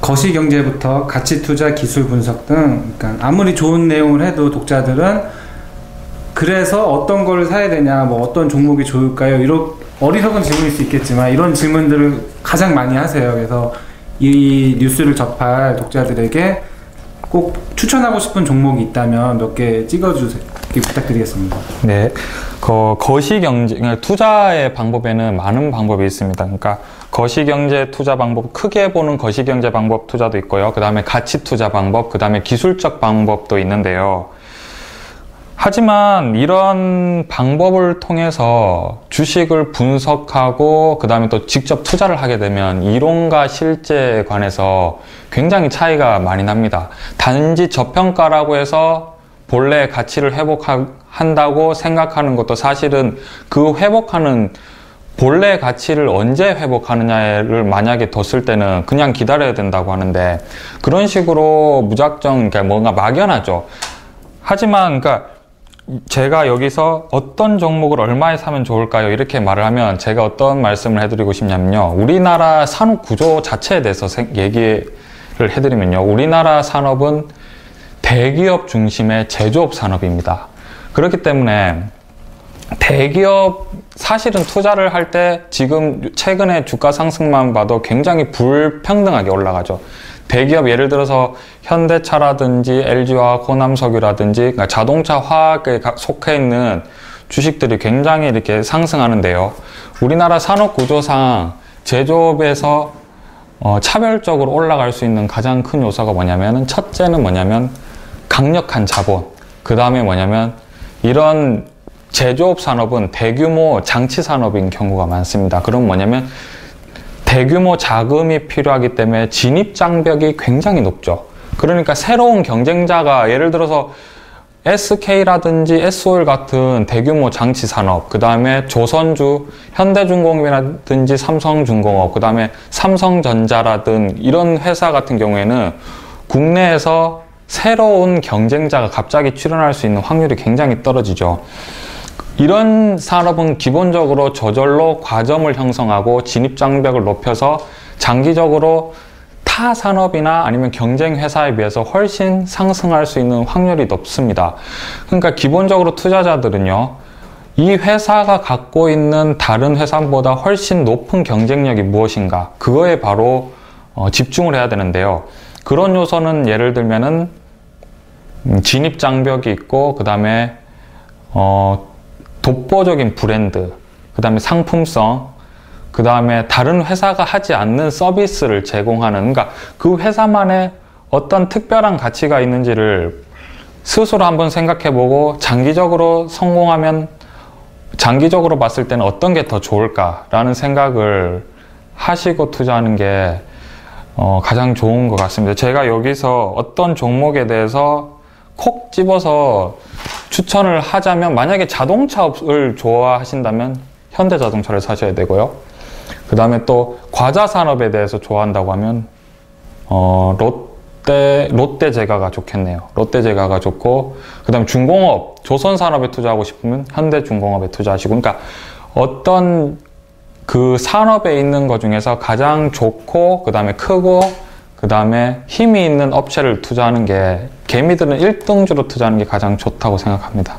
거시경제부터 가치투자, 기술 분석 등, 그러니까 아무리 좋은 내용을 해도 독자들은 그래서 어떤 걸 사야 되냐, 뭐 어떤 종목이 좋을까요? 이런 어리석은 질문일 수 있겠지만 이런 질문들을 가장 많이 하세요. 그래서 이 뉴스를 접할 독자들에게 꼭 추천하고 싶은 종목이 있다면 몇 개 찍어주세요. 부탁드리겠습니다. 네, 거시경제, 투자의 방법에는 많은 방법이 있습니다. 그러니까 거시경제 투자 방법, 크게 보는 거시경제 방법 투자도 있고요. 그 다음에 가치 투자 방법, 그 다음에 기술적 방법도 있는데요. 하지만 이런 방법을 통해서 주식을 분석하고 그 다음에 또 직접 투자를 하게 되면 이론과 실제에 관해서 굉장히 차이가 많이 납니다. 단지 저평가라고 해서 본래의 가치를 회복한다고 생각하는 것도 사실은 그 회복하는 본래의 가치를 언제 회복하느냐를 만약에 뒀을 때는 그냥 기다려야 된다고 하는데 그런 식으로 무작정 그러니까 뭔가 막연하죠. 하지만 그러니까 제가 여기서 어떤 종목을 얼마에 사면 좋을까요? 이렇게 말을 하면 제가 어떤 말씀을 해드리고 싶냐면요. 우리나라 산업 구조 자체에 대해서 얘기를 해드리면요. 우리나라 산업은 대기업 중심의 제조업 산업입니다. 그렇기 때문에 대기업 사실은 투자를 할 때 지금 최근에 주가 상승만 봐도 굉장히 불평등하게 올라가죠. 대기업 예를 들어서 현대차라든지 LG화학, 호남석유라든지 그러니까 자동차 화학에 속해 있는 주식들이 굉장히 이렇게 상승하는데요. 우리나라 산업 구조상 제조업에서 차별적으로 올라갈 수 있는 가장 큰 요소가 뭐냐면 첫째는 뭐냐면 강력한 자본, 그 다음에 뭐냐면 이런 제조업 산업은 대규모 장치 산업인 경우가 많습니다. 그럼 뭐냐면 대규모 자금이 필요하기 때문에 진입 장벽이 굉장히 높죠. 그러니까 새로운 경쟁자가 예를 들어서 SK라든지 SOL 같은 대규모 장치 산업, 그 다음에 조선주, 현대중공업이라든지 삼성중공업, 그 다음에 삼성전자라든 이런 회사 같은 경우에는 국내에서 새로운 경쟁자가 갑자기 출현할 수 있는 확률이 굉장히 떨어지죠. 이런 산업은 기본적으로 저절로 과점을 형성하고 진입장벽을 높여서 장기적으로 타 산업이나 아니면 경쟁 회사에 비해서 훨씬 상승할 수 있는 확률이 높습니다. 그러니까 기본적으로 투자자들은요, 이 회사가 갖고 있는 다른 회사보다 훨씬 높은 경쟁력이 무엇인가, 그거에 바로 집중을 해야 되는데요. 그런 요소는 예를 들면은 진입장벽이 있고, 그 다음에 독보적인 브랜드, 그 다음에 상품성, 그 다음에 다른 회사가 하지 않는 서비스를 제공하는, 그러니까 그 회사만의 어떤 특별한 가치가 있는지를 스스로 한번 생각해보고 장기적으로 성공하면 장기적으로 봤을 때는 어떤 게 더 좋을까라는 생각을 하시고 투자하는 게 가장 좋은 것 같습니다. 제가 여기서 어떤 종목에 대해서 콕 집어서 추천을 하자면, 만약에 자동차를 좋아하신다면 현대자동차를 사셔야 되고요. 그 다음에 또 과자 산업에 대해서 좋아한다고 하면 롯데제과가 좋겠네요. 롯데제과가 좋고, 그 다음에 중공업, 조선산업에 투자하고 싶으면 현대중공업에 투자하시고, 그러니까 어떤 그 산업에 있는 것 중에서 가장 좋고, 그 다음에 크고, 그 다음에 힘이 있는 업체를 투자하는 게, 개미들은 1등주로 투자하는 게 가장 좋다고 생각합니다.